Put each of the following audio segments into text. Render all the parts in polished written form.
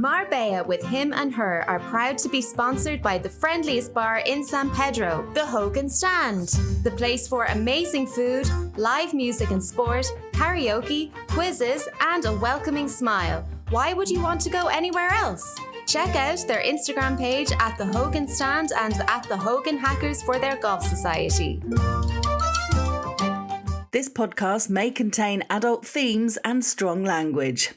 Marbella with Him and Her are proud to be sponsored by the friendliest bar in San Pedro, the Hogan Stand. The place for amazing food, live music and sport, karaoke, quizzes, and a welcoming smile. Why would you want to go anywhere else? Check out their Instagram page at the Hogan Stand and at the Hogan Hackers for their golf society. This podcast may contain adult themes and strong language.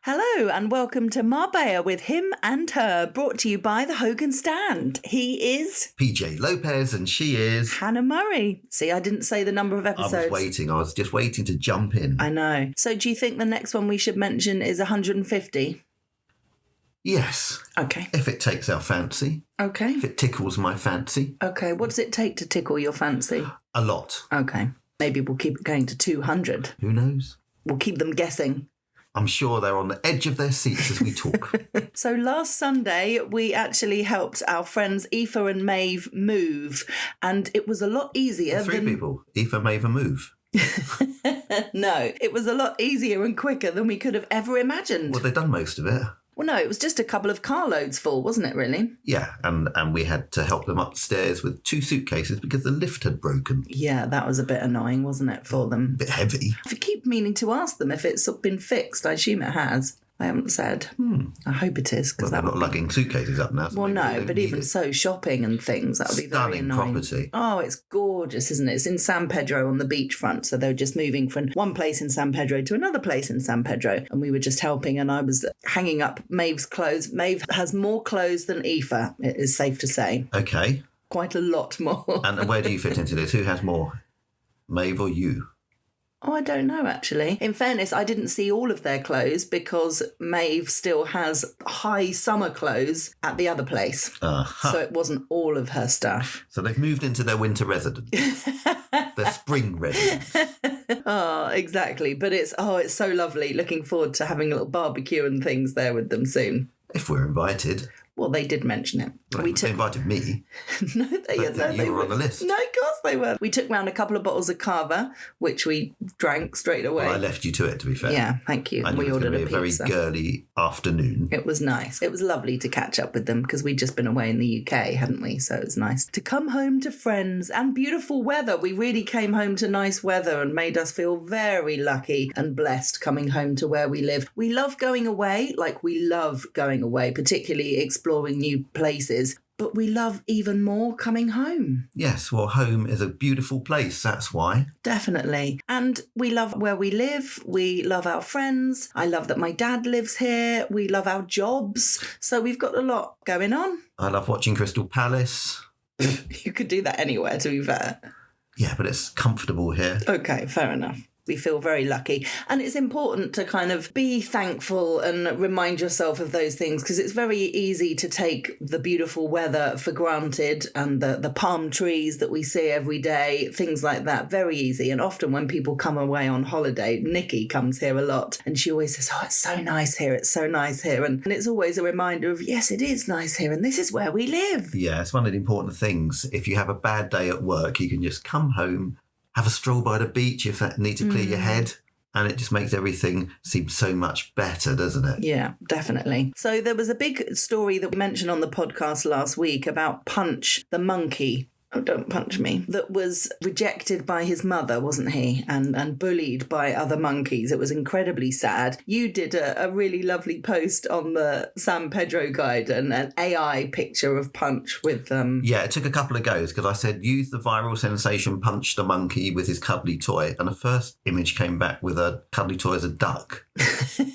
Hello and welcome to Marbella with Him and Her, brought to you by the Hogan Stand. He is PJ Lopez and she is Hannah Murray. See, I didn't say the number of episodes. I was just waiting to jump in. I know. So do you think the next one we should mention is 150? Yes. Okay. If it takes our fancy. Okay. If it tickles my fancy. Okay. What does it take to tickle your fancy? A lot. Okay. Maybe we'll keep it going to 200. Who knows? We'll keep them guessing. I'm sure they're on the edge of their seats as we talk. So last Sunday, we actually helped our friends Aoife and Maeve move, and it was a lot easier Three people. Aoife, Maeve and Move. No, it was a lot easier and quicker than we could have ever imagined. Well, they've done most of it. Well, no, it was just a couple of carloads full, wasn't it, really? Yeah, and we had to help them upstairs with 2 suitcases because the lift had broken. Yeah, that was a bit annoying, wasn't it, for them? A bit heavy. I keep meaning to ask them if it's been fixed. I assume it has. I haven't said. I hope it is. Well, they're not lugging suitcases up now. Well, no, but even so, shopping and things, that would be very Stunning annoying. property. Oh, it's gorgeous, isn't it? It's in San Pedro on the beachfront, so they were just moving from one place in San Pedro to another place in San Pedro, and we were just helping, and I was hanging up Maeve's clothes. Maeve has more clothes than Aoife, it is safe to say. Okay. Quite a lot more. And where do you fit into this? Who has more? Maeve or you? Oh, I don't know, actually. In fairness, I didn't see all of their clothes because Maeve still has high summer clothes at the other place. So it wasn't all of her stuff. So they've moved into their winter residence. Their spring residence. Oh, exactly. But it's so lovely. Looking forward to having a little barbecue and things there with them soon. If we're invited. Well, they did mention it. Well, they invited me. No, they were on the list. No, of course they were. We took round a couple of bottles of cava, which we drank straight away. Well, I left you to it, to be fair. Yeah, thank you. I knew We it was ordered going to be a pizza. very girly afternoon. It was nice. It was lovely to catch up with them because we'd just been away in the UK, hadn't we? So it was nice to come home to friends and beautiful weather. We really came home to nice weather and made us feel very lucky and blessed coming home to where we live. We love going away, particularly exploring new places. But we love even more coming home. Yes, well, home is a beautiful place, that's why. Definitely. And we love where we live. We love our friends. I love that my dad lives here. We love our jobs. So we've got a lot going on. I love watching Crystal Palace. You could do that anywhere, to be fair. Yeah, but it's comfortable here. Okay, fair enough. We feel very lucky. And it's important to kind of be thankful and remind yourself of those things because it's very easy to take the beautiful weather for granted and the palm trees that we see every day, things like that. Very easy. And often when people come away on holiday, Nikki comes here a lot and she always says, oh, it's so nice here. It's so nice here. And it's always a reminder of, yes, it is nice here. And this is where we live. Yeah, it's one of the important things. If you have a bad day at work, you can just come home, have a stroll by the beach if that need to clear your head. And it just makes everything seem so much better, doesn't it? Yeah, definitely. So there was a big story that we mentioned on the podcast last week about Punch, the monkey. Oh, don't punch me. That was rejected by his mother, wasn't he? And bullied by other monkeys. It was incredibly sad. You did a really lovely post on the San Pedro guide and an AI picture of Punch with Yeah, it took a couple of goes because I said, use the viral sensation Punch the monkey with his cuddly toy. And the first image came back with a cuddly toy as a duck.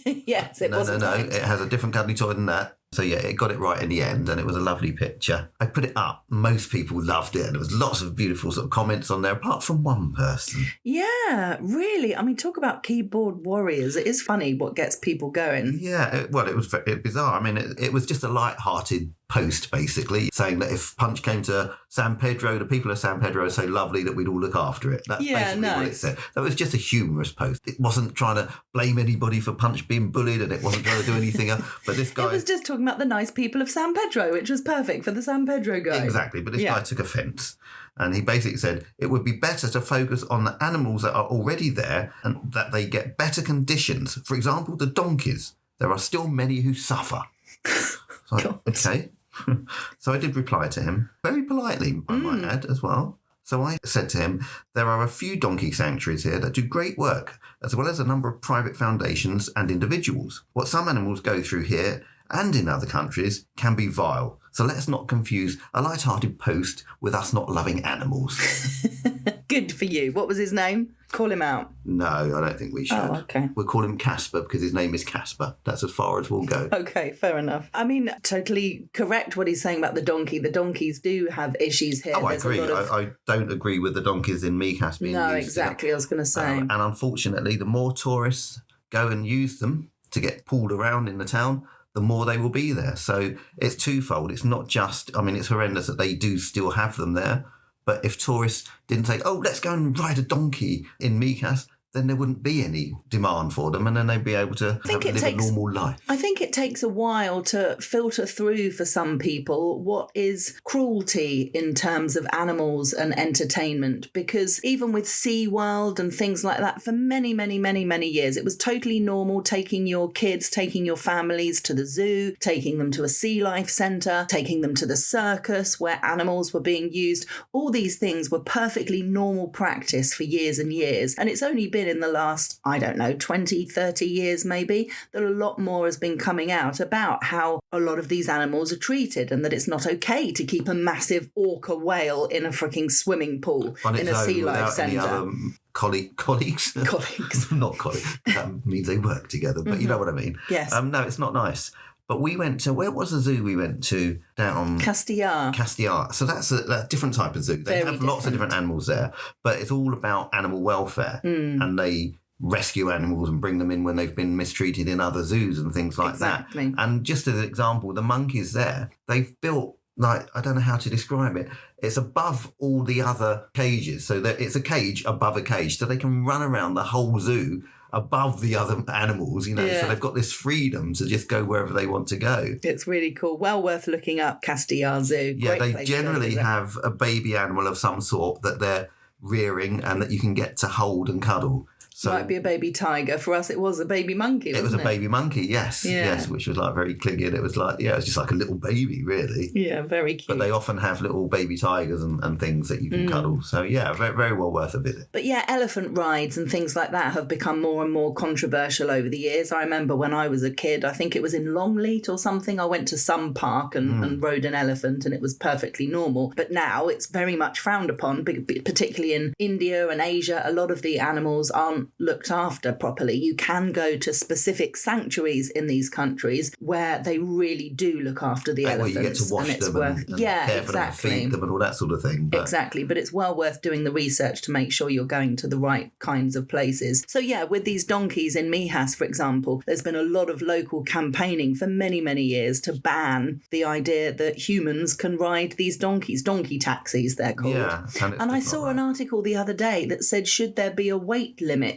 Yes, it wasn't. No, right. it has a different cuddly toy than that. So yeah, it got it right in the end and it was a lovely picture. I put it up. Most people loved it and there was lots of beautiful sort of comments on there apart from one person. Yeah, really. I mean, talk about keyboard warriors. It is funny what gets people going. Yeah, it was bizarre. I mean, it was just a light-hearted post, basically, saying that if Punch came to San Pedro, the people of San Pedro are so lovely that we'd all look after it. That's basically what it said. That was just a humorous post. It wasn't trying to blame anybody for Punch being bullied, and it wasn't trying to do anything else. But this guy... It was just talking about the nice people of San Pedro, which was perfect for the San Pedro guy. Exactly, but this guy took offence. And he basically said it would be better to focus on the animals that are already there and that they get better conditions. For example, the donkeys. There are still many who suffer. So, okay. So I did reply to him, very politely, I might add, as well. So I said to him, there are a few donkey sanctuaries here that do great work, as well as a number of private foundations and individuals. What some animals go through here and in other countries can be vile. So let's not confuse a light-hearted post with us not loving animals. Good for you. What was his name? Call him out. No, I don't think we should. Oh, okay. We'll call him Casper because his name is Casper. That's as far as we'll go. Okay, fair enough. I mean, totally correct what he's saying about the donkey. The donkeys do have issues here. Oh, I agree. I don't agree with the donkeys in Mikas being used. No, exactly. I was going to say. And unfortunately, the more tourists go and use them to get pulled around in the town, the more they will be there. So it's twofold. It's not just, I mean, it's horrendous that they do still have them there. But if tourists didn't say, oh, let's go and ride a donkey in Mikas, then there wouldn't be any demand for them, and then they'd be able to live a normal life. I think it takes a while to filter through for some people what is cruelty in terms of animals and entertainment, because even with SeaWorld and things like that, for many, many, many, many years, it was totally normal taking your kids, taking your families to the zoo, taking them to a sea life centre, taking them to the circus where animals were being used. All these things were perfectly normal practice for years and years, and it's only been in the last, 20, 30 years maybe, that a lot more has been coming out about how a lot of these animals are treated and that it's not okay to keep a massive orca whale in a freaking swimming pool in a sea life centre. Colleagues. Not colleagues. That means they work together, but you know what I mean. Yes. No, it's not nice. But we went to, where was the zoo we went to? Down Castellar. So that's a different type of zoo. They have lots of different animals there, but it's all about animal welfare. And they rescue animals and bring them in when they've been mistreated in other zoos and things like that. And just as an example, the monkeys there, they've built, like, I don't know how to describe it. It's above all the other cages. So that it's a cage above a cage. So they can run around the whole zoo above the other animals, so they've got this freedom to just go wherever they want to go. It's really cool. Well worth looking up, Castellar Zoo. Yeah, they generally have a baby animal of some sort that they're rearing and that you can get to hold and cuddle. So might be a baby tiger. For us, it was a baby monkey, wasn't it? It was a baby monkey, yes. Yeah. Yes, which was like very clinging. It was like, it was just like a little baby, really. Yeah, very cute. But they often have little baby tigers and things that you can cuddle. So, yeah, very, very well worth a visit. But yeah, elephant rides and things like that have become more and more controversial over the years. I remember when I was a kid, I think it was in Longleat or something, I went to some park and rode an elephant, and it was perfectly normal. But now it's very much frowned upon, particularly in India and Asia. A lot of the animals aren't looked after properly. You can go to specific sanctuaries in these countries where they really do look after the elephants. Well, you get to wash them and care for them and feed them and all that sort of thing. But... Exactly, but it's well worth doing the research to make sure you're going to the right kinds of places. So yeah, with these donkeys in Mikas, for example, there's been a lot of local campaigning for many, many years to ban the idea that humans can ride these donkeys. Donkey taxis, they're called. Yeah, and I saw an article the other day that said, should there be a weight limit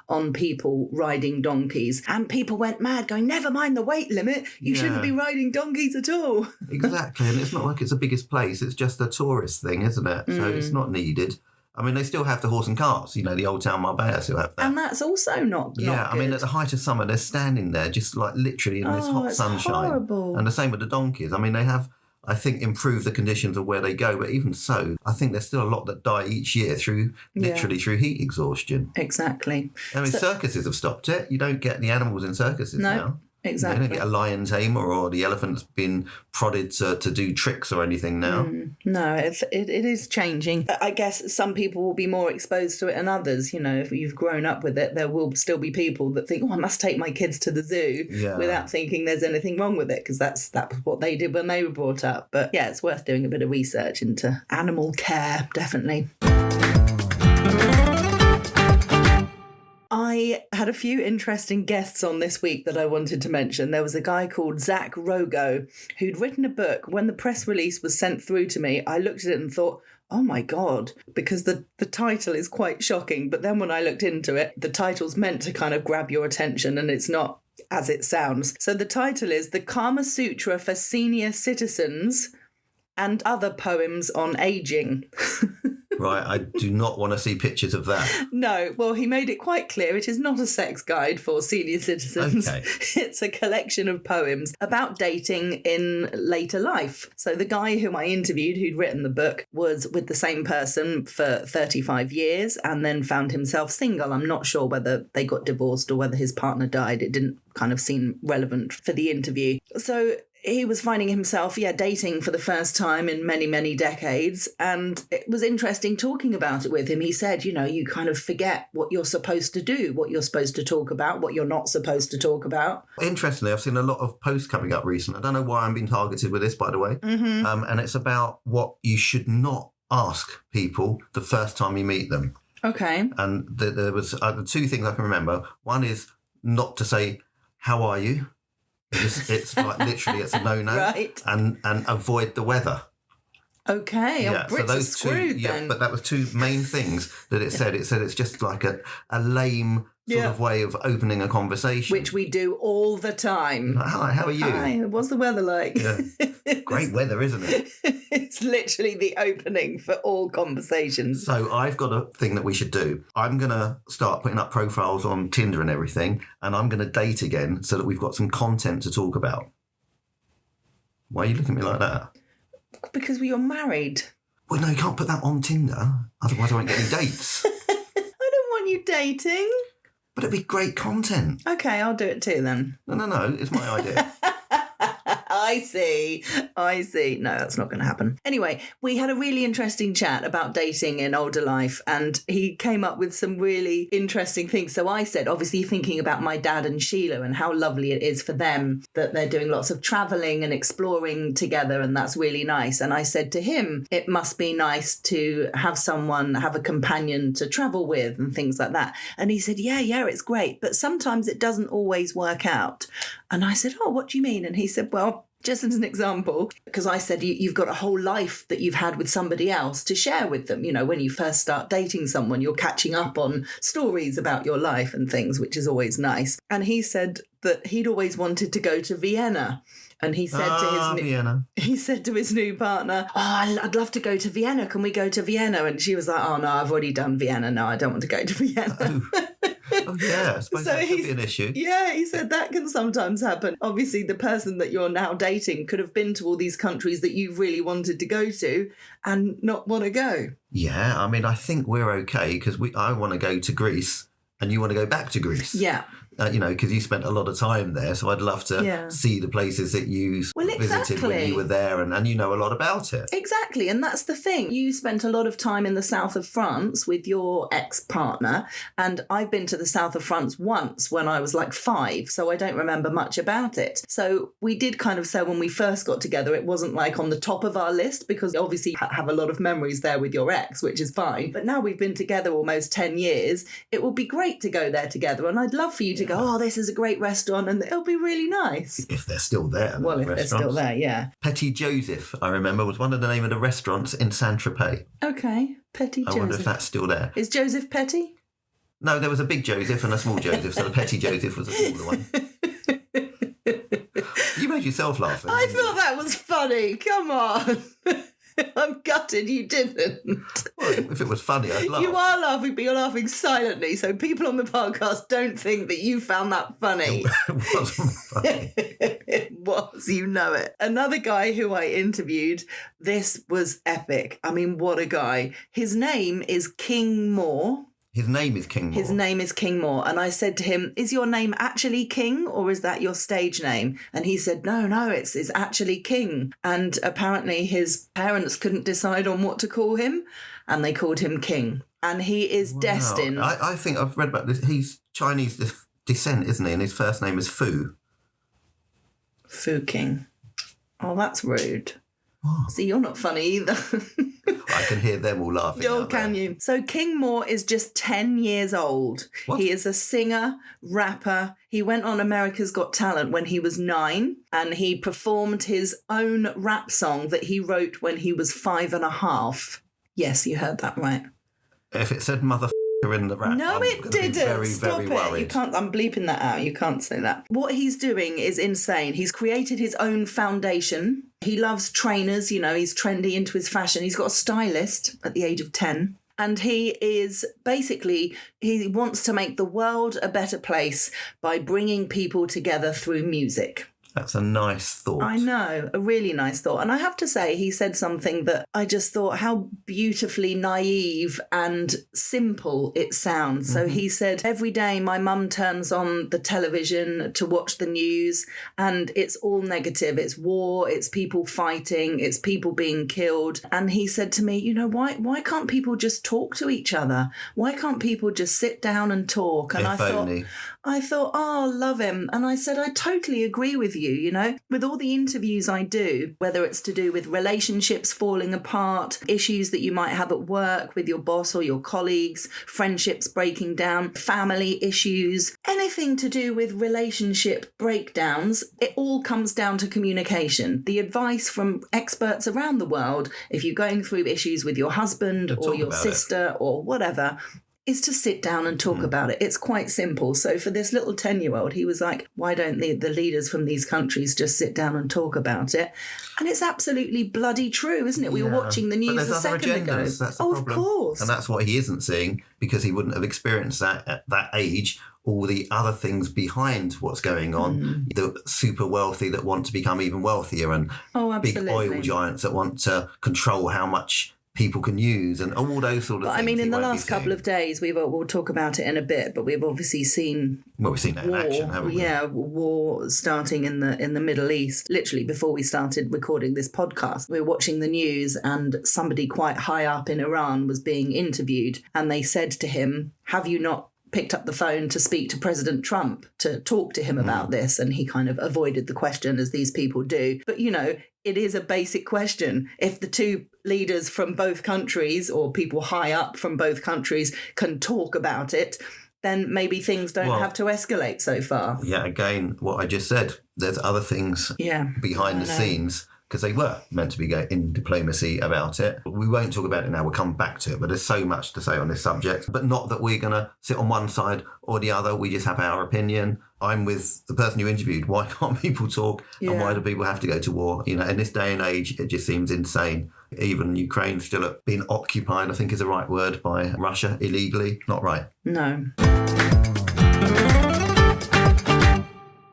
on people riding donkeys? And people went mad going, never mind the weight limit, you shouldn't be riding donkeys at all. Exactly, and it's not like it's the biggest place, it's just a tourist thing, isn't it? So it's not needed. I mean, they still have the horse and carts, the Old Town Marbella still have that. And that's also not good. I mean, at the height of summer, they're standing there just like literally in this hot sunshine. Horrible. And the same with the donkeys. I mean, they have, I think, improved the conditions of where they go, but even so, I think there's still a lot that die each year through heat exhaustion. Exactly. I mean, circuses have stopped it. You don't get the animals in circuses now. Exactly. You don't get a lion tamer or the elephant's been prodded to do tricks or anything now. No, it is changing. I guess some people will be more exposed to it than others. If you've grown up with it, there will still be people that think, I must take my kids to the zoo without thinking there's anything wrong with it, because that's what they did when they were brought up. But yeah, it's worth doing a bit of research into animal care, definitely. I had a few interesting guests on this week that I wanted to mention. There was a guy called Zack Rogow who'd written a book. When the press release was sent through to me, I looked at it and thought, oh my God, because the title is quite shocking. But then when I looked into it, the title's meant to kind of grab your attention and it's not as it sounds. So the title is The Kama Sutra for Senior Citizens and Other Poems on Aging. Right, I do not want to see pictures of that. No, well, he made it quite clear it is not a sex guide for senior citizens. Okay. It's a collection of poems about dating in later life. So the guy whom I interviewed, who'd written the book, was with the same person for 35 years and then found himself single. I'm not sure whether they got divorced or whether his partner died. It didn't kind of seem relevant for the interview. So he was finding himself, dating for the first time in many, many decades. And it was interesting talking about it with him. He said, you kind of forget what you're supposed to do, what you're supposed to talk about, what you're not supposed to talk about. Interestingly, I've seen a lot of posts coming up recently. I don't know why I'm being targeted with this, by the way. Mm-hmm. And it's about what you should not ask people the first time you meet them. Okay. And there was two things I can remember. One is not to say, how are you? It's like literally it's a no-no. Right. And avoid the weather. Okay. Yeah, Brits are screwed then. Yeah, but that was two main things that it said. It said it's just like a lame sort of way of opening a conversation. Which we do all the time. Hi, how are you? Hi, what's the weather like? Yeah. Great weather, isn't it? It's literally the opening for all conversations. So I've got a thing that we should do. I'm going to start putting up profiles on Tinder and everything, and I'm going to date again so that we've got some content to talk about. Why are you looking at me like that? Because we are married. Well, no, you can't put that on Tinder. Otherwise I won't get any dates. I don't want you dating. But it'd be great content. Okay, I'll do it too then. No, it's my idea. I see. No, that's not going to happen. Anyway, we had a really interesting chat about dating in older life, and he came up with some really interesting things. So I said, obviously thinking about my dad and Sheila and how lovely it is for them that they're doing lots of travelling and exploring together, and that's really nice. And I said to him, it must be nice to have a companion to travel with and things like that. And he said, yeah, it's great, but sometimes it doesn't always work out. And I said, oh, what do you mean? And he said, well, just as an example, because I said you've got a whole life that you've had with somebody else to share with them. When you first start dating someone, you're catching up on stories about your life and things, which is always nice. And he said that he'd always wanted to go to Vienna. And he said he said to his new partner, oh, I'd love to go to Vienna. Can we go to Vienna? And she was like, oh, no, I've already done Vienna. No, I don't want to go to Vienna. Oh, yeah, I suppose that could be an issue. Yeah, he said that can sometimes happen. Obviously, the person that you're now dating could have been to all these countries that you've really wanted to go to and not want to go. Yeah, I mean, I think we're okay because I want to go to Greece and you want to go back to Greece. Yeah. Because you spent a lot of time there. So I'd love to see the places that you visited when you were there and you know a lot about it. Exactly. And that's the thing. You spent a lot of time in the south of France with your ex-partner. And I've been to the south of France once when I was like 5. So I don't remember much about it. So we did kind of say when we first got together, it wasn't like on the top of our list because obviously you have a lot of memories there with your ex, which is fine. But now we've been together almost 10 years. It would be great to go there together. And I'd love for you to go, oh, this is a great restaurant and it'll be really nice. If they're still there. Well, if they're still there, yeah. Petit Joseph, I remember, was one of the name of the restaurants in Saint-Tropez. Okay, Petit Joseph. I wonder if that's still there. Is Joseph Petty? No, there was a big Joseph and a small Joseph, so the Petit Joseph was a smaller one. You made yourself laugh. I thought that was funny. Come on. I'm gutted you didn't. Well, if it was funny, I'd laugh. You are laughing, but you're laughing silently, so people on the podcast don't think that you found that funny. It wasn't funny. It was, you know it. Another guy who I interviewed, this was epic. I mean, what a guy. His name is King Moore. His name is King Moore. His name is King Moore. And I said to him, is your name actually King or is that your stage name? And he said, no, it's actually King. And apparently his parents couldn't decide on what to call him and they called him King. And he is destined. I think I've read about this. He's Chinese descent, isn't he? And his first name is Fu. Fu King. Oh, that's rude. See, you're not funny either. I can hear them all laughing. Oh, out there. can you? So King Moore is just 10 years old. What? He is a singer, rapper. He went on America's Got Talent when he was 9, and he performed his own rap song that he wrote when he was 5.5. Yes, you heard that right. If it said motherfucker in the rap, No, I'm it gonna be didn't. very, Stop very it. worried. You can't. I'm bleeping that out. You can't say that. What he's doing is insane. He's created his own foundation. He loves trainers. You know, he's trendy into his fashion. He's got a stylist at the age of 10. And he is basically, he wants to make the world a better place by bringing people together through music. That's a nice thought. I know, a really nice thought. And I have to say, he said something that I just thought how beautifully naive and simple it sounds. So he said, every day my mum turns on the television to watch the news and it's all negative. It's war, it's people fighting, it's people being killed. And he said to me, you know, why can't people just talk to each other? Why can't people just sit down and talk? And If only. I thought, oh, love him. And I said, I totally agree with you, you know, with all the interviews I do, whether it's to do with relationships falling apart, issues that you might have at work with your boss or your colleagues, friendships breaking down, family issues, anything to do with relationship breakdowns, it all comes down to communication. The advice from experts around the world, if you're going through issues with your husband or your sister or whatever, is to sit down and talk about it. It's quite simple. So for this little 10-year-old, he was like, why don't the leaders from these countries just sit down and talk about it? And it's absolutely bloody true, isn't it? We were watching the news a second ago. That's the oh, problem. Of course. And that's what he isn't seeing, because he wouldn't have experienced that at that age. All the other things behind what's going on, the super wealthy that want to become even wealthier, and big oil giants that want to control how much people can use, and all those sort of things. I mean, in the last couple of days, we'll talk about it in a bit, but we've obviously seen we've seen that in action, haven't we? Yeah, war starting in the Middle East. Literally before we started recording this podcast, we were watching the news, and somebody quite high up in Iran was being interviewed, and they said to him, have you not picked up the phone to speak to President Trump to talk to him about this? And he kind of avoided the question, as these people do. But, you know, it is a basic question. If the two leaders from both countries, or people high up from both countries, can talk about it, then maybe things don't have to escalate so far. Yeah, again, what I just said, there's other things behind the scenes, because they were meant to be in diplomacy about it. We won't talk about it now, we'll come back to it, but there's so much to say on this subject. But not that we're going to sit on one side or the other, we just have our opinion. I'm with the person you interviewed. Why can't people talk? Yeah. And why do people have to go to war? You know, in this day and age, it just seems insane. Even Ukraine still being occupied, I think is the right word, by Russia illegally. Not right. No.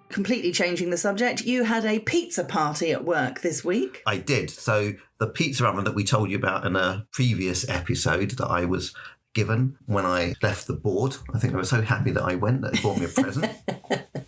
Completely changing the subject, you had a pizza party at work this week. I did. So the pizza oven that we told you about in a previous episode that I was given when I left the board, I think I was so happy that I went that they bought me a present.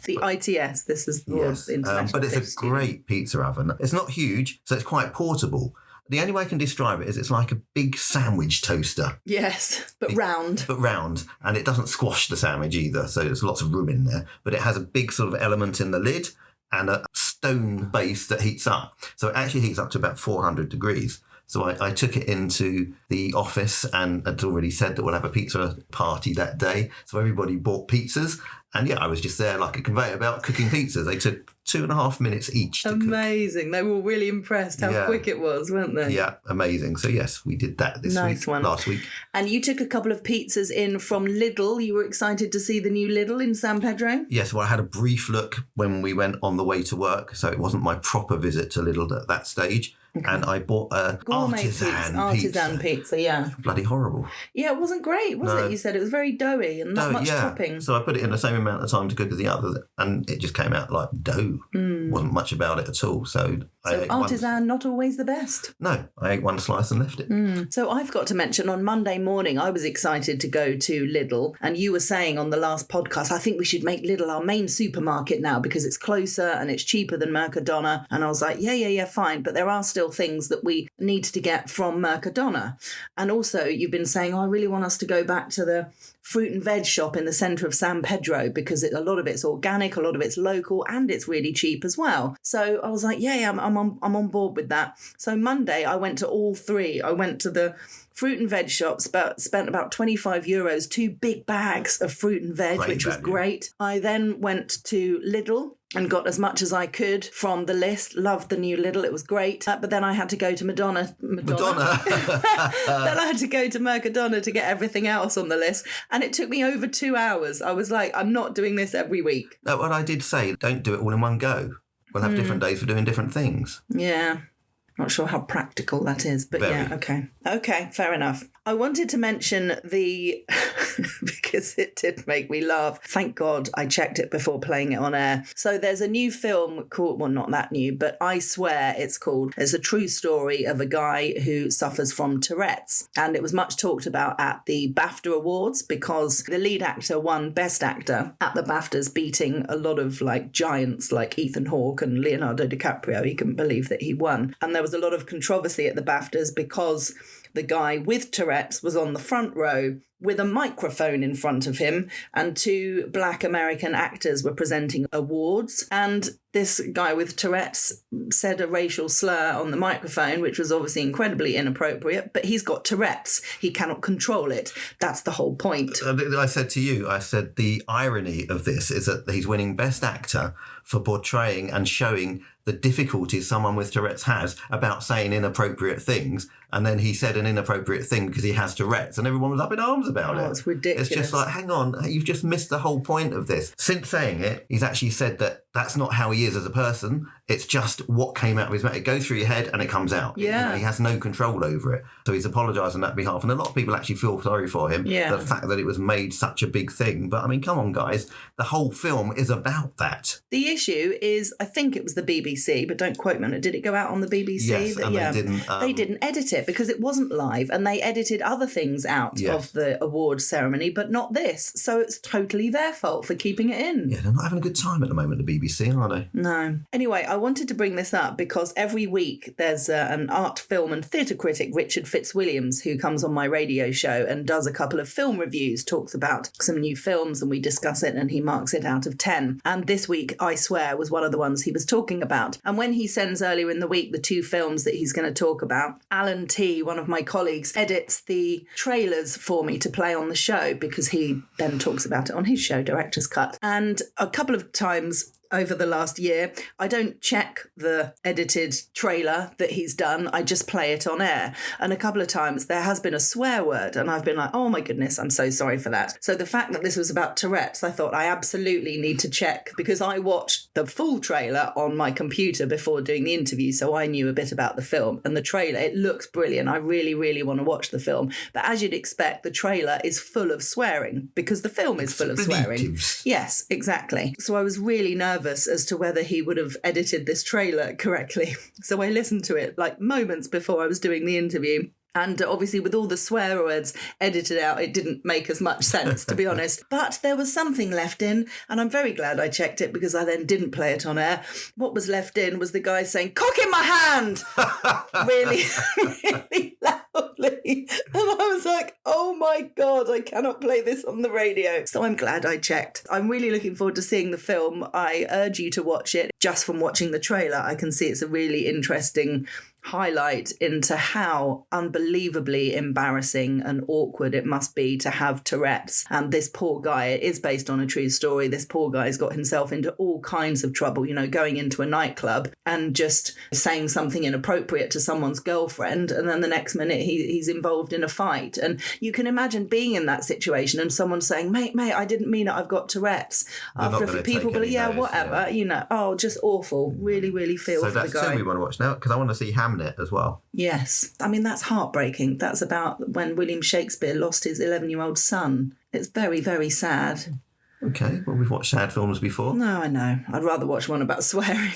The ITS, this is the World's International but it's a great pizza oven. It's not huge, so it's quite portable. The only way I can describe it is it's like a big sandwich toaster. Yes, but round. But round. And it doesn't squash the sandwich either, so there's lots of room in there. But it has a big sort of element in the lid and a stone base that heats up. So it actually heats up to about 400 degrees. So I took it into the office, and I'd already said that we'll have a pizza party that day. So everybody bought pizzas. And I was just there like a conveyor belt cooking pizzas. They took 2.5 minutes each to Amazing. They were really impressed how quick it was, weren't they? Yeah, amazing. So yes, we did that last week. And you took a couple of pizzas in from Lidl. You were excited to see the new Lidl in San Pedro? Yes, well, I had a brief look when we went on the way to work. So it wasn't my proper visit to Lidl at that stage. Okay. And I bought a artisan pizza, yeah. Bloody horrible. Yeah, it wasn't great, was it? You said it was very doughy and not much topping. So I put it in the same amount of time to cook as the others, and it just came out like dough. Wasn't much about it at all. So artisan, not always the best. No, I ate one slice and left it. So I've got to mention, on Monday morning, I was excited to go to Lidl, and you were saying on the last podcast, I think we should make Lidl our main supermarket now because it's closer and it's cheaper than Mercadona. And I was like, yeah, fine. But there are still still things that we need to get from Mercadona. And also, you've been saying, I really want us to go back to the fruit and veg shop in the centre of San Pedro because a lot of it's organic, a lot of it's local, and it's really cheap as well. So I was like, yeah, I'm on board with that. So Monday I went to all three. I went to the fruit and veg shops, spent about €25, 2 big bags of fruit and veg, which was great. I then went to Lidl and got as much as I could from the list. Loved the new Lidl. It was great. But then I had to go to Madonna. Then I had to go to Mercadona to get everything else on the list. And it took me over 2 hours. I was like, I'm not doing this every week. No, what I did say, don't do it all in one go. We'll have different days for doing different things. Yeah. Not sure how practical that is, but Very. Yeah, okay. Okay, fair enough. I wanted to mention because it did make me laugh. Thank God I checked it before playing it on air. So there's a new film called, well, not that new, but I Swear it's called. It's a true story of a guy who suffers from Tourette's. And it was much talked about at the BAFTA Awards because the lead actor won Best Actor at the BAFTAs, beating a lot of like giants like Ethan Hawke and Leonardo DiCaprio. He couldn't believe that he won. And there was a lot of controversy at the BAFTAs because the guy with Tourette's was on the front row with a microphone in front of him, and 2 Black American actors were presenting awards. And this guy with Tourette's said a racial slur on the microphone, which was obviously incredibly inappropriate, but he's got Tourette's. He cannot control it. That's the whole point. I said to you, the irony of this is that he's winning Best Actor for portraying and showing the difficulties someone with Tourette's has about saying inappropriate things. And then he said an inappropriate thing because he has Tourette's, and everyone was up in arms about it. It's ridiculous. It's just like, hang on, you've just missed the whole point of this. Since saying it, he's actually said that that's not how he is as a person. It's just what came out of his mouth. It goes through your head and it comes out. Yeah. He has no control over it. So he's apologised on that behalf. And a lot of people actually feel sorry for him. Yeah. The fact that it was made such a big thing. But I mean, come on, guys. The whole film is about that. The issue is, I think it was the BBC, but don't quote me on it. Did it go out on the BBC? Yes, and they didn't edit it because it wasn't live, and they edited other things out of the awards ceremony, but not this. So it's totally their fault for keeping it in. Yeah, they're not having a good time at the moment, the BBC, are they? No. Anyway, I wanted to bring this up because every week there's an art, film and theatre critic, Richard Fitzwilliams, who comes on my radio show and does a couple of film reviews, talks about some new films, and we discuss it and he marks it out of 10. And this week, I Swear was one of the ones he was talking about. And when he sends earlier in the week the 2 films that he's going to talk about, Alan T, one of my colleagues, edits the trailers for me to play on the show because he then talks about it on his show, Director's Cut. And a couple of times over the last year, I don't check the edited trailer that he's done. I just play it on air. And a couple of times there has been a swear word and I've been like, oh my goodness, I'm so sorry for that. So the fact that this was about Tourette's, I thought I absolutely need to check because I watched the full trailer on my computer before doing the interview, so I knew a bit about the film. And the trailer, it looks brilliant. I really, really want to watch the film. But as you'd expect, the trailer is full of swearing because the film is full of swearing. Yes, exactly. So I was really nervous as to whether he would have edited this trailer correctly. So I listened to it like moments before I was doing the interview. And obviously with all the swear words edited out, it didn't make as much sense, to be honest. But there was something left in, and I'm very glad I checked it because I then didn't play it on air. What was left in was the guy saying, "Cock in my hand!" really, really loudly. And I was like, oh my God, I cannot play this on the radio. So I'm glad I checked. I'm really looking forward to seeing the film. I urge you to watch it. Just from watching the trailer, I can see it's a really interesting highlight into how unbelievably embarrassing and awkward it must be to have Tourette's. And this poor guy, it is based on a true story. This poor guy's got himself into all kinds of trouble, you know, going into a nightclub and just saying something inappropriate to someone's girlfriend. And then the next minute he's involved in a fight. And you can imagine being in that situation and someone saying, mate, I didn't mean it. I've got Tourette's. After people be like, yeah, whatever, you know, oh, just awful. Really, really feel for the guy. So that's we want to watch now because I want to see Hamnet as well. Yes. I mean, that's heartbreaking. That's about when William Shakespeare lost his 11-year-old son. It's very, very sad. Okay, well, we've watched sad films before. No, I know. I'd rather watch one about swearing.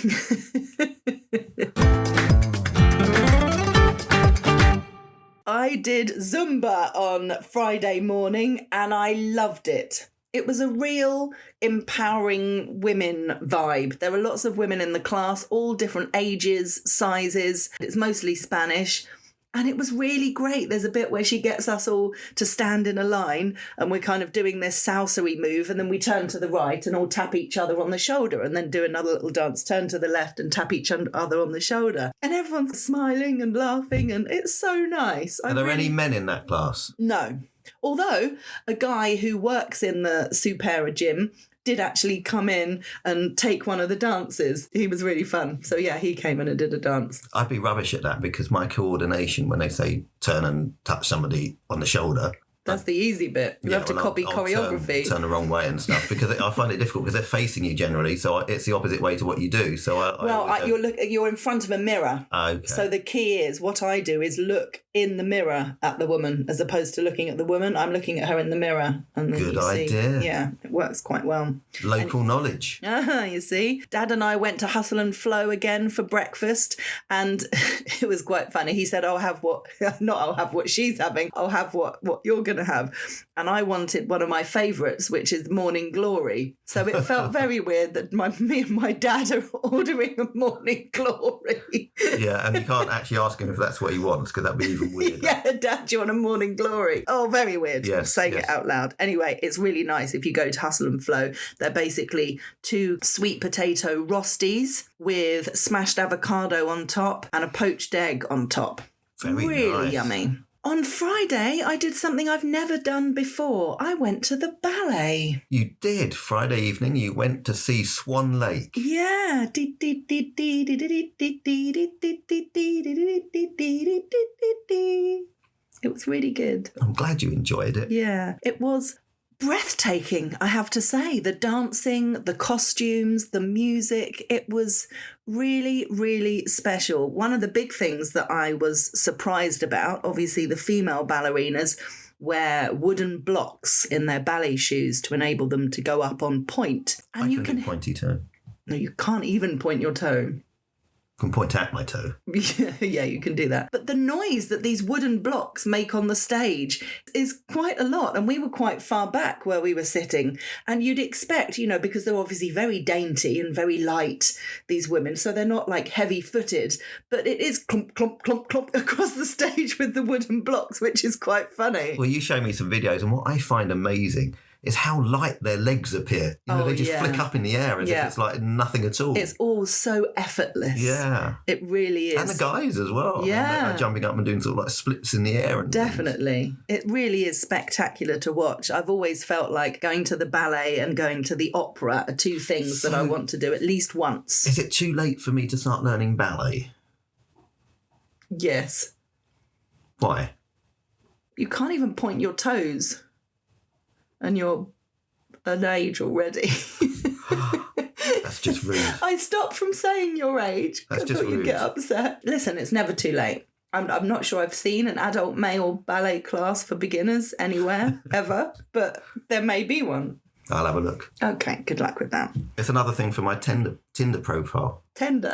I did Zumba on Friday morning and I loved it. It was a real empowering women vibe. There were lots of women in the class, all different ages, sizes. It's mostly Spanish. And it was really great. There's a bit where she gets us all to stand in a line and we're kind of doing this salsa-y move, and then we turn to the right and all tap each other on the shoulder and then do another little dance, turn to the left and tap each other on the shoulder. And everyone's smiling and laughing and it's so nice. Are there any men in that class? No. Although a guy who works in the Supera gym did actually come in and take one of the dances. He was really fun. So yeah, he came in and did a dance. I'd be rubbish at that because my coordination, when they say turn and touch somebody on the shoulder, that's the easy bit. You have to copy choreography. Turn the wrong way and stuff because I find it difficult because they're facing you generally, so it's the opposite way to what you do. So you're in front of a mirror. Okay. So the key is what I do is look in the mirror at the woman as opposed to looking at the woman. I'm looking at her in the mirror, and then good idea. Yeah, it works quite well. Local knowledge. You see, Dad and I went to Hustle and Flow again for breakfast, and it was quite funny. He said, I'll have what she's having. I'll have what you're going to have. And I wanted one of my favourites, which is Morning Glory. So it felt very weird that me and my dad are ordering a Morning Glory. Yeah, and you can't actually ask him if that's what he wants because that'd be even weirder. Yeah, Dad, do you want a Morning Glory? Oh, very weird. Yes, saying it out loud. Anyway, it's really nice if you go to Hustle and Flow. They're basically 2 sweet potato rosties with smashed avocado on top and a poached egg on top. Very really nice. Yummy. On Friday, I did something I've never done before. I went to the ballet. You did. Friday evening, you went to see Swan Lake. Yeah. It was really good. I'm glad you enjoyed it. Yeah. It was breathtaking, I have to say. The dancing, the costumes, the music, it was really, really special. One of the big things that I was surprised about, obviously the female ballerinas wear wooden blocks in their ballet shoes to enable them to go up on point. And I can do pointy toe. No, you can't even point your toe. Can point at my toe. Yeah, you can do that. But the noise that these wooden blocks make on the stage is quite a lot. And we were quite far back where we were sitting. And you'd expect, because they're obviously very dainty and very light, these women. So they're not like heavy-footed. But it is clump, clump, clump, clump across the stage with the wooden blocks, which is quite funny. Well, you showed me some videos. And what I find amazing is how light their legs appear. They just flick up in the air as if it's like nothing at all. It's all so effortless. Yeah. It really is. And the guys as well. Yeah. They're jumping up and doing sort of like splits in the air. And definitely. It really is spectacular to watch. I've always felt like going to the ballet and going to the opera are 2 things that I want to do at least once. Is it too late for me to start learning ballet? Yes. Why? You can't even point your toes. And you're an age already. That's just rude. I stopped from saying your age. That's just rude. You'd get upset. Listen, it's never too late. I'm not sure I've seen an adult male ballet class for beginners anywhere, ever, but there may be one. I'll have a look. Okay, good luck with that. It's another thing for my Tinder profile. Tender.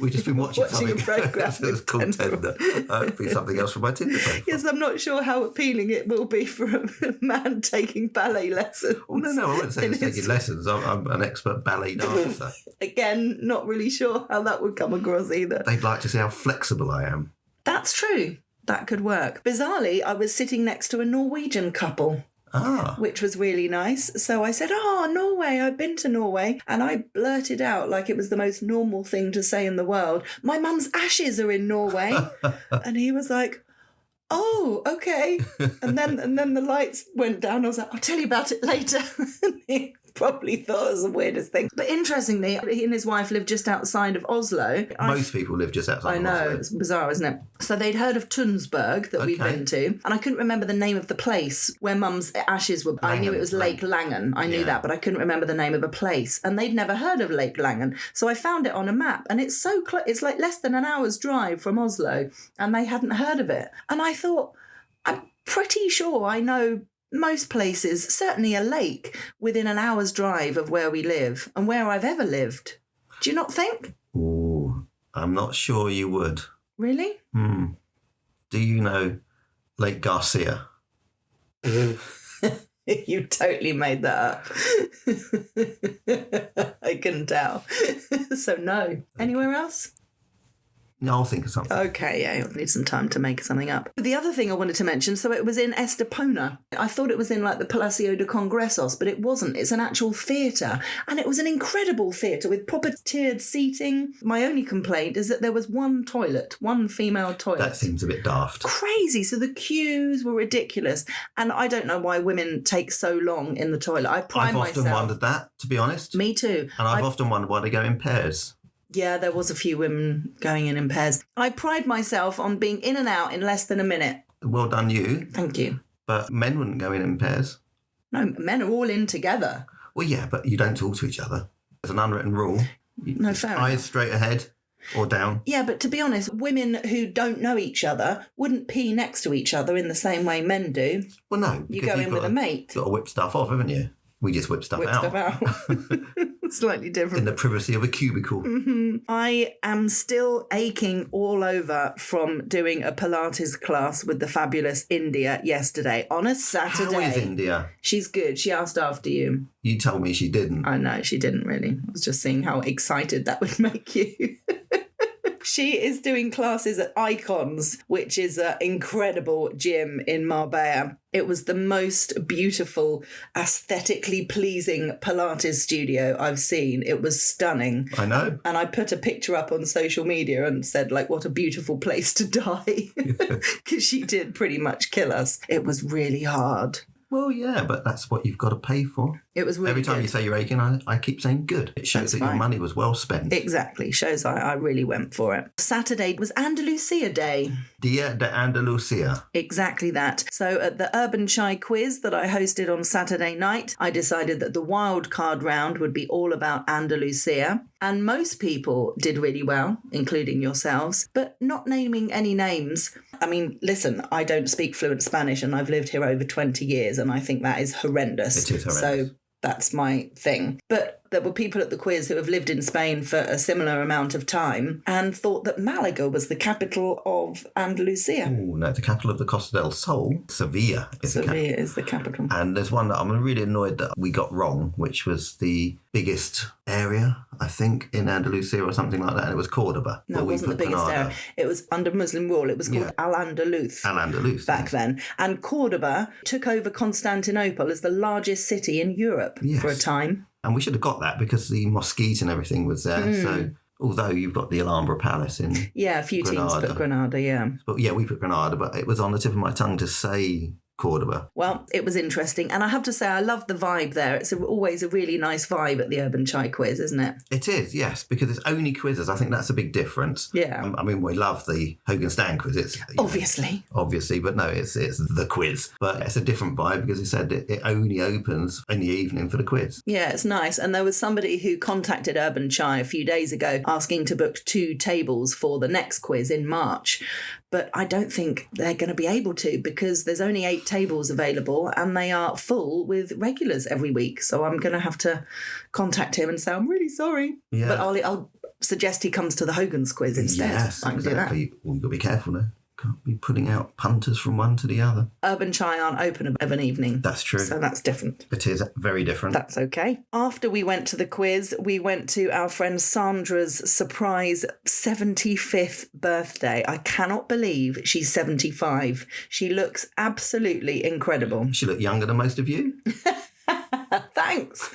We've just been watching something. A programme. It's called Tender. It'll be something else for my Tinder profile. Yes, I'm not sure how appealing it will be for a man taking ballet lessons. Oh, no, I wouldn't say he's taking lessons. I'm an expert ballet dancer. Again, not really sure how that would come across either. They'd like to see how flexible I am. That's true. That could work. Bizarrely, I was sitting next to a Norwegian couple. Which was really nice. So I said, Norway, I've been to Norway. And I blurted out like it was the most normal thing to say in the world, my mum's ashes are in Norway. And he was like, oh, okay. And then the lights went down. I was like, I'll tell you about it later. He probably thought it was the weirdest thing. But interestingly, he and his wife lived just outside of Oslo. Most people live just outside of Oslo. I know, it's bizarre, isn't it? So they'd heard of Tunsberg that we'd been to, and I couldn't remember the name of the place where Mum's ashes were. I knew it was Lake Langen. I knew that, but I couldn't remember the name of a place. And they'd never heard of Lake Langen. So I found it on a map, and it's so close. It's like less than an hour's drive from Oslo, and they hadn't heard of it. And I thought, I'm pretty sure I know most places, certainly a lake within an hour's drive of where we live and where I've ever lived. Do you not think? Ooh, I'm not sure you would. Really? Do you know Lake Garcia? You totally made that up. I couldn't tell. So no. Anywhere else? No, I'll think of something. Okay, yeah, you'll need some time to make something up. The other thing I wanted to mention, so it was in Estepona. I thought it was in like the Palacio de Congresos, but it wasn't. It's an actual theatre. And it was an incredible theatre with proper tiered seating. My only complaint is that there was one toilet, one female toilet. That seems a bit daft. Crazy. So the queues were ridiculous. And I don't know why women take so long in the toilet. I've often wondered that, to be honest. Me too. And I've often wondered why they go in pairs. Yeah, there was a few women going in pairs. I pride myself on being in and out in less than a minute. Well done, you. Thank you. But men wouldn't go in pairs. No, men are all in together. Well, yeah, but you don't talk to each other. There's an unwritten rule. No, fair enough. Eyes straight ahead or down. Yeah, but to be honest, women who don't know each other wouldn't pee next to each other in the same way men do. Well, no. You go in with a mate. You've got to whip stuff off, haven't you? We just whip stuff out. Slightly different. In the privacy of a cubicle. Mm-hmm. I am still aching all over from doing a Pilates class with the fabulous India yesterday on a Saturday. How is India? She's good. She asked after you. You told me she didn't. I know, she didn't really. I was just seeing how excited that would make you. She is doing classes at Icons, which is an incredible gym in Marbella. It was the most beautiful, aesthetically pleasing Pilates studio I've seen. It was stunning. I know. And I put a picture up on social media and said, like, what a beautiful place to die. Because she did pretty much kill us. It was really hard. Well, yeah, but that's what you've got to pay for. It was really Every time good. you say you're aching, I keep saying good. It shows That's that fine. your money was well spent. Exactly. Shows I really went for it. Saturday was Andalusia Day. Dia de Andalusia. Exactly that. So at the Urban Chai quiz that I hosted on Saturday night, I decided that the wild card round would be all about Andalusia. And most people did really well, including yourselves, but not naming any names. I mean, listen, I don't speak fluent Spanish and I've lived here over 20 years and I think that is horrendous. It is horrendous. So that's my thing. But there were people at the quiz who have lived in Spain for a similar amount of time and thought that Malaga was the capital of Andalusia. Oh, no, the capital of the Costa del Sol, Sevilla. Sevilla is the capital. And there's one that I'm really annoyed that we got wrong, which was the biggest area, I think, in Andalusia or something like that. And it was Cordoba. No, it wasn't the biggest area. It was under Muslim rule. It was called Al-Andalus. Al-Andalus. Back then. And Cordoba took over Constantinople as the largest city in Europe for a time. And we should have got that because the mosquito and everything was there. So although you've got the Alhambra Palace in a few teams put Granada, yeah. But yeah, we put Granada, but it was on the tip of my tongue to say Cordoba. Well, it was interesting. And I have to say, I love the vibe there. It's always a really nice vibe at the Urban Chai quiz, isn't it? It is, yes, because it's only quizzes. I think that's a big difference. Yeah. I mean, we love the Hogan Stand quiz. It's obviously, but no, it's the quiz. But it's a different vibe because it said it only opens in the evening for the quiz. Yeah, it's nice. And there was somebody who contacted Urban Chai a few days ago asking to book 2 tables for the next quiz in March. But I don't think they're going to be able to because there's only 8 tables available and they are full with regulars every week. So I'm going to have to contact him and say, I'm really sorry. Yeah. But I'll suggest he comes to the Hogan's quiz instead. Yes, I can do that. Well, you've got to be careful now. Can't be putting out punters from one to the other. Urban Chai aren't open of an evening. That's true. So that's different. It is very different. That's okay. After we went to the quiz, we went to our friend Sandra's surprise 75th birthday. I cannot believe she's 75. She looks absolutely incredible. She looked younger than most of you. Thanks.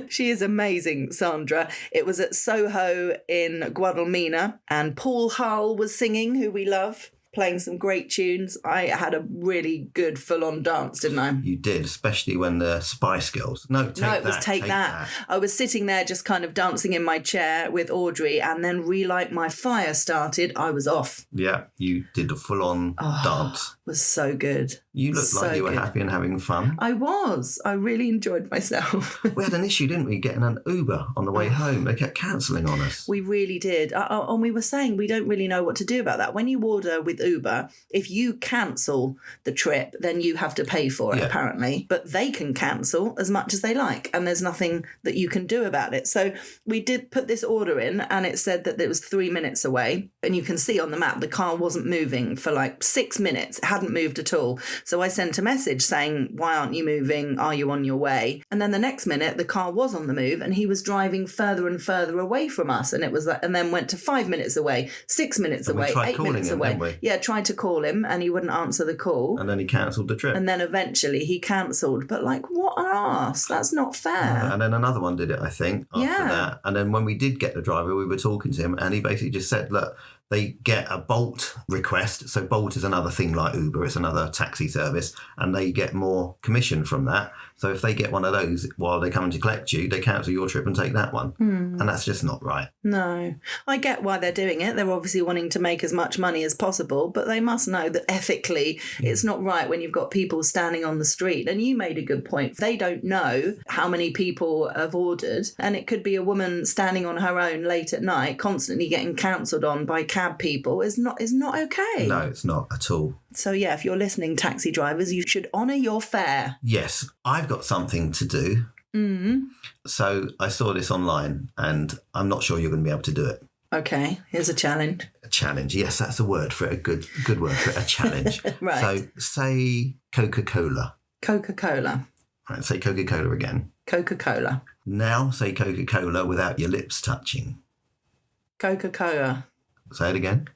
She is amazing, Sandra. It was at Soho in Guadalmina and Paul Hull was singing, who we love, playing some great tunes. I had a really good full-on dance, didn't I? You did, especially when the Spice Girls. It was Take That. I was sitting there just kind of dancing in my chair with Audrey and then Relight My Fire started. I was off. Yeah, you did a full-on dance. It was so good. You looked like you were happy and having fun. I was. I really enjoyed myself. We had an issue, didn't we, getting an Uber on the way home. They kept cancelling on us. We really did. And we were saying we don't really know what to do about that. When you order with with Uber, if you cancel the trip, then you have to pay for it, apparently. But they can cancel as much as they like, and there's nothing that you can do about it. So we did put this order in, and it said that it was 3 minutes away. And you can see on the map, the car wasn't moving for like 6 minutes. It hadn't moved at all. So I sent a message saying, why aren't you moving? Are you on your way? And then the next minute, the car was on the move, and he was driving further and further away from us. And it was like, and then went to 5 minutes away, 6 minutes And we away, tried 8 calling minutes him, away. didn't we? Yeah, tried to call him, and he wouldn't answer the call. And then he cancelled the trip. And then eventually he cancelled. But like, what an arse. That's not fair. And then another one did it, I think, after that. And then when we did get the driver, we were talking to him, and he basically just said, look, they get a Bolt request. So Bolt is another thing like Uber. It's another taxi service, and they get more commission from that. So if they get one of those while they're coming to collect you, they cancel your trip and take that one. And that's just not right. No. I get why they're doing it. They're obviously wanting to make as much money as possible, but they must know that ethically it's not right when you've got people standing on the street. And you made a good point. They don't know how many people have ordered, and it could be a woman standing on her own late at night, constantly getting cancelled on by cab people is not okay. No, it's not at all. So yeah, if you're listening, taxi drivers, you should honour your fare. Yes, I've got something to do. So I saw this online, and I'm not sure you're going to be able to do it. Okay, here's a challenge. A challenge, yes, that's a word for it, a good word for it, a challenge. Right. So say Coca-Cola. Coca-Cola. Right, say Coca-Cola again. Coca-Cola. Now say Coca-Cola without your lips touching. Coca-Cola. Say it again.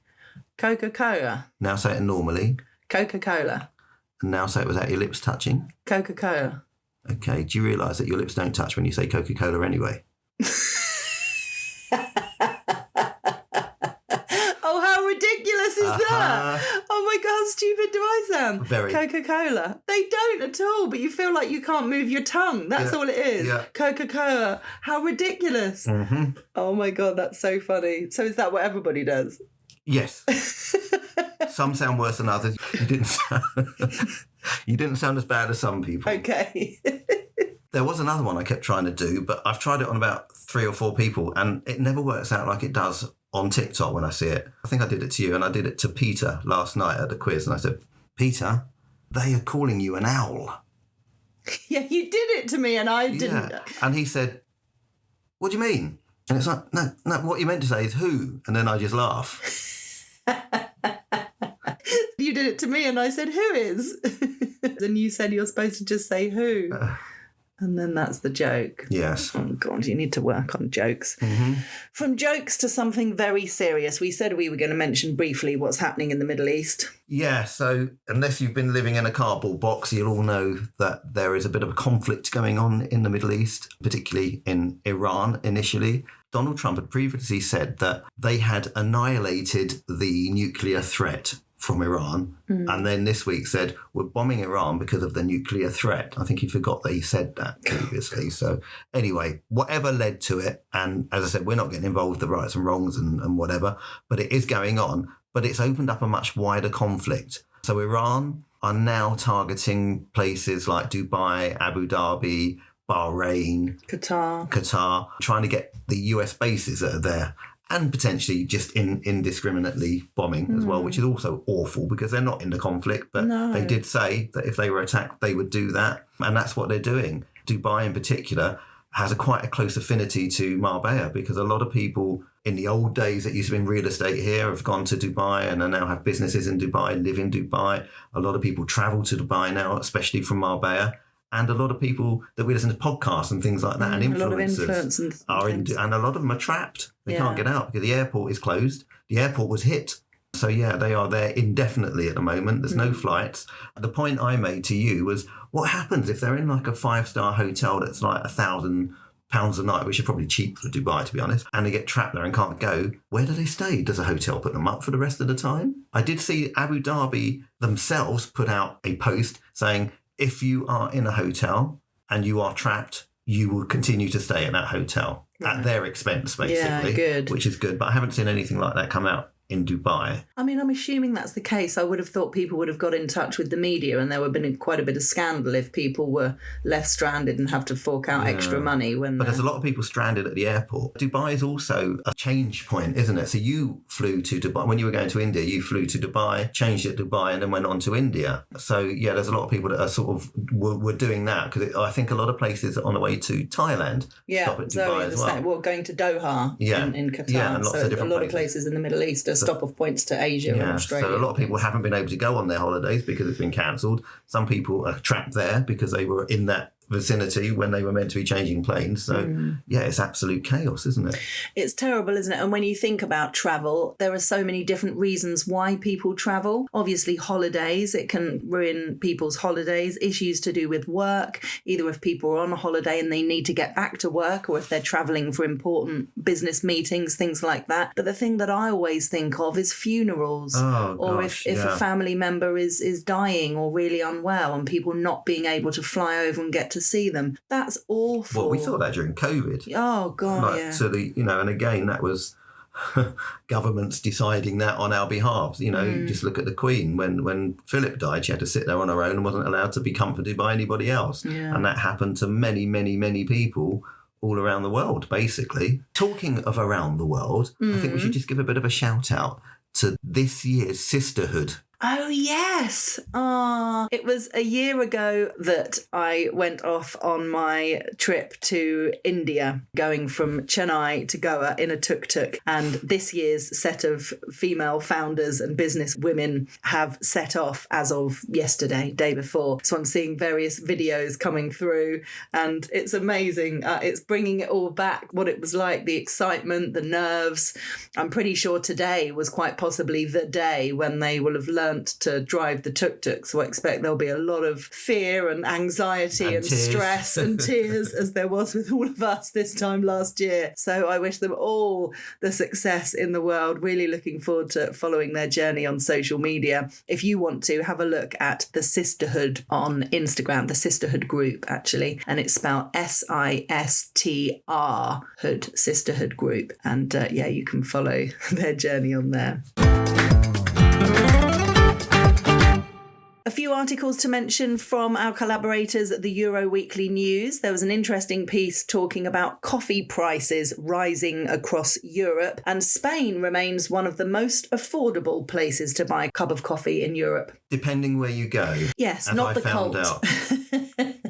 Coca-Cola. Now say it normally. Coca-Cola. And now say it without your lips touching. Coca-Cola. Okay, do you realise that your lips don't touch when you say Coca-Cola anyway? Oh, how ridiculous is that? Oh my God, how stupid do I sound? Very. Coca-Cola. They don't at all, but you feel like you can't move your tongue. That's all it is. Yeah. Coca-Cola. How ridiculous. Mm-hmm. Oh my God, that's so funny. So is that what everybody does? Yes. Some sound worse than others. You didn't sound as bad as some people. Okay. There was another one I kept trying to do, but I've tried it on about 3 or 4 people, and it never works out like it does on TikTok when I see it. I think I did it to you, and I did it to Peter last night at the quiz, and I said, Peter, they are calling you an owl. Yeah, you did it to me and I didn't. Yeah. And he said, what do you mean? And it's like, no, what you meant to say is who? And then I just laugh. You did it to me and I said, who is? And you said you're supposed to just say who. And then that's the joke. Yes. Oh, God, you need to work on jokes. Mm-hmm. From jokes to something very serious. We said we were going to mention briefly what's happening in the Middle East. Yeah, so unless you've been living in a cardboard box, you'll all know that there is a bit of a conflict going on in the Middle East, particularly in Iran initially. Donald Trump had previously said that they had annihilated the nuclear threat from Iran, and then this week said, we're bombing Iran because of the nuclear threat. I think he forgot that he said that previously. So anyway, whatever led to it, and as I said, we're not getting involved with the rights and wrongs and whatever, but it is going on. But it's opened up a much wider conflict. So Iran are now targeting places like Dubai, Abu Dhabi, Bahrain, Qatar, trying to get the US bases that are there. And potentially just indiscriminately bombing as well, which is also awful because they're not in the conflict. But they did say that if they were attacked, they would do that. And that's what they're doing. Dubai in particular has quite a close affinity to Marbella because a lot of people in the old days that used to be in real estate here have gone to Dubai and now have businesses in Dubai, live in Dubai. A lot of people travel to Dubai now, especially from Marbella. And a lot of people that we listen to podcasts and things like that and influencers a lot of influence are in, and a lot of them are trapped. They can't get out because the airport is closed. The airport was hit. So, yeah, they are there indefinitely at the moment. There's no flights. The point I made to you was what happens if they're in like a 5-star hotel that's like £1,000 a night, which is probably cheap for Dubai, to be honest, and they get trapped there and can't go. Where do they stay? Does a hotel put them up for the rest of the time? I did see Abu Dhabi themselves put out a post saying, if you are in a hotel and you are trapped, you will continue to stay in that hotel at their expense, basically. Yeah, good. Which is good. But I haven't seen anything like that come out in Dubai. I mean, I'm assuming that's the case. I would have thought people would have got in touch with the media and there would have been quite a bit of scandal if people were left stranded and have to fork out extra money. But there's a lot of people stranded at the airport. Dubai is also a change point, isn't it? So you flew to Dubai. When you were going to India, you flew to Dubai, changed at Dubai, and then went on to India. So, yeah, there's a lot of people that are sort of were doing that because I think a lot of places on the way to Thailand stop at Dubai as well. Well, going to Doha in Qatar. Yeah, and lots of different a lot of places in the Middle East are stop-off points to Asia and Australia. So a lot of people haven't been able to go on their holidays because it's been cancelled. Some people are trapped there because they were in that vicinity when they were meant to be changing planes. So, it's absolute chaos, isn't it? It's terrible, isn't it? And when you think about travel, there are so many different reasons why people travel. Obviously, holidays, it can ruin people's holidays, issues to do with work, either if people are on a holiday and they need to get back to work or if they're travelling for important business meetings, things like that. But the thing that I always think of is funerals if a family member is dying or really unwell and people not being able to fly over and get to see them. That's awful. Well, we saw that during COVID. Oh, God, So and again, that was governments deciding that on our behalf. Just look at the Queen. When Philip died, she had to sit there on her own and wasn't allowed to be comforted by anybody else. Yeah. And that happened to many, many, many people all around the world, basically. Talking of around the world, I think we should just give a bit of a shout out to this year's Sisterhood. Oh, yes. It was a year ago that I went off on my trip to India, going from Chennai to Goa in a tuk-tuk. And this year's set of female founders and business women have set off as of yesterday, day before. So I'm seeing various videos coming through and it's amazing. It's bringing it all back, what it was like, the excitement, the nerves. I'm pretty sure today was quite possibly the day when they will have learned to drive the tuk-tuk, so I expect there'll be a lot of fear and anxiety and stress and tears as there was with all of us this time last year. So I wish them all the success in the world. Really looking forward to following their journey on social media. If you want to, have a look at the Sisterhood on Instagram, the Sisterhood group actually, and it's spelled SISTR Hood, Sisterhood group, and you can follow their journey on there. A few articles to mention from our collaborators at the Euro Weekly News. There was an interesting piece talking about coffee prices rising across Europe, and Spain remains one of the most affordable places to buy a cup of coffee in Europe. Depending where you go. Yes, not the cult.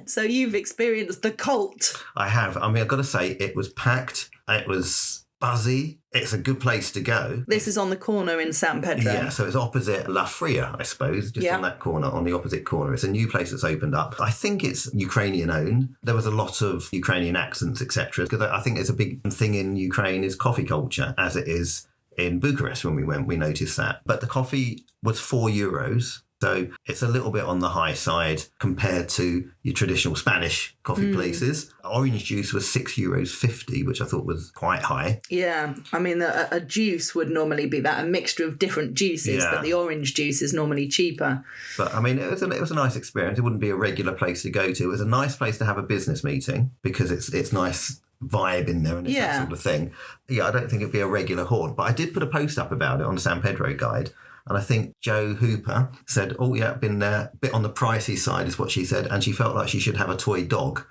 So you've experienced the cult. I have. I mean, I've got to say, it was packed. It was buzzy. It's a good place to go. This is on the corner in San Pedro. Yeah, so it's opposite La Fria, I suppose, just on that corner, on the opposite corner. It's a new place that's opened up. I think it's Ukrainian owned. There was a lot of Ukrainian accents, etc. Because I think it's a big thing in Ukraine is coffee culture, as it is in Bucharest. When we went, we noticed that. But the coffee was €4. So it's a little bit on the high side compared to your traditional Spanish coffee places. Orange juice was €6.50, which I thought was quite high. Yeah, I mean, a juice would normally be that, a mixture of different juices, but the orange juice is normally cheaper. But I mean, it was a nice experience. It wouldn't be a regular place to go to. It was a nice place to have a business meeting because it's nice vibe in there and it's that sort of thing. Yeah, I don't think it'd be a regular haunt, but I did put a post up about it on the San Pedro Guide. And I think Jo Hooper said, been there, a bit on the pricey side is what she said. And she felt like she should have a toy dog.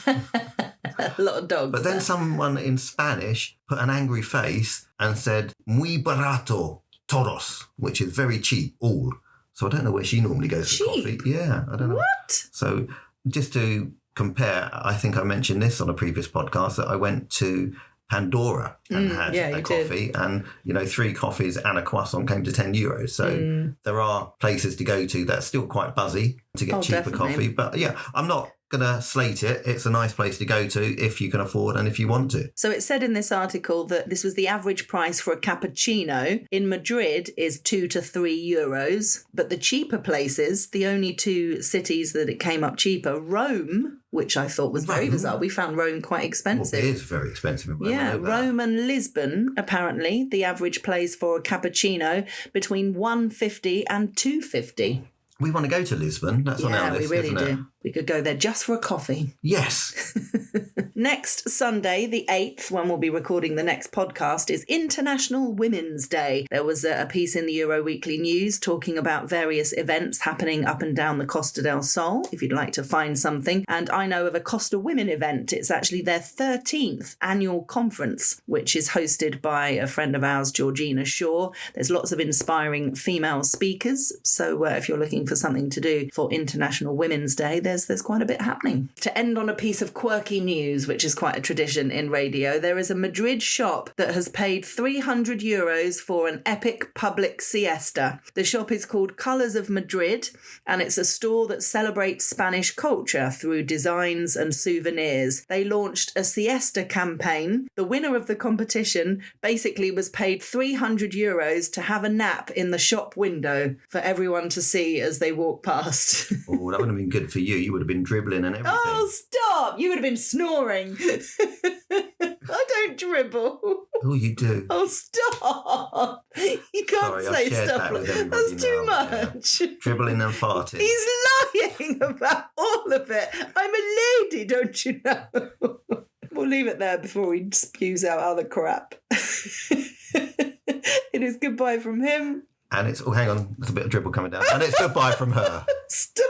A lot of dogs. But then someone in Spanish put an angry face and said, muy barato, todos, which is very cheap, all. So I don't know where she normally goes for coffee. Yeah, I don't know. What? So just to compare, I think I mentioned this on a previous podcast that I went to Pandora and had a coffee did. And 3 coffees and a croissant came to €10. So there are places to go to that's still quite buzzy to get cheaper coffee. But I'm not going to slate it. It's a nice place to go to if you can afford and if you want to. So it said in this article that this was the average price for a cappuccino in Madrid is €2 to €3. But the cheaper places, the only 2 cities that it came up cheaper, Rome, which I thought was very bizarre. We found Rome quite expensive. Well, it is very expensive in Rome. Yeah, Rome and Lisbon, apparently, the average place for a cappuccino between $1.50 and $2.50. We want to go to Lisbon. That's on our list, we really isn't it? do. We could go there just for a coffee. Yes. Next Sunday, the 8th, when we'll be recording the next podcast, is International Women's Day. There was a piece in the Euro Weekly News talking about various events happening up and down the Costa del Sol, if you'd like to find something. And I know of a Costa Women event. It's actually their 13th annual conference, which is hosted by a friend of ours, Georgina Shaw. There's lots of inspiring female speakers. So if you're looking for something to do for International Women's Day, there's quite a bit happening. To end on a piece of quirky news, which is quite a tradition in radio, there is a Madrid shop that has paid €300 for an epic public siesta. The shop is called Colours of Madrid, and it's a store that celebrates Spanish culture through designs and souvenirs. They launched a siesta campaign. The winner of the competition basically was paid €300 to have a nap in the shop window for everyone to see as they walk past. Oh, that would have been good for you. You would have been dribbling and everything. Oh, stop! You would have been snoring. I don't dribble. Oh, you do. Oh, stop! You can't Sorry, say stuff like that. That's too much. Yeah. Dribbling and farting. He's lying about all of it. I'm a lady, don't you know? We'll leave it there before he spews out other crap. It is goodbye from him. And it's, oh, hang on, there's a bit of dribble coming down. And it's goodbye from her. Stop!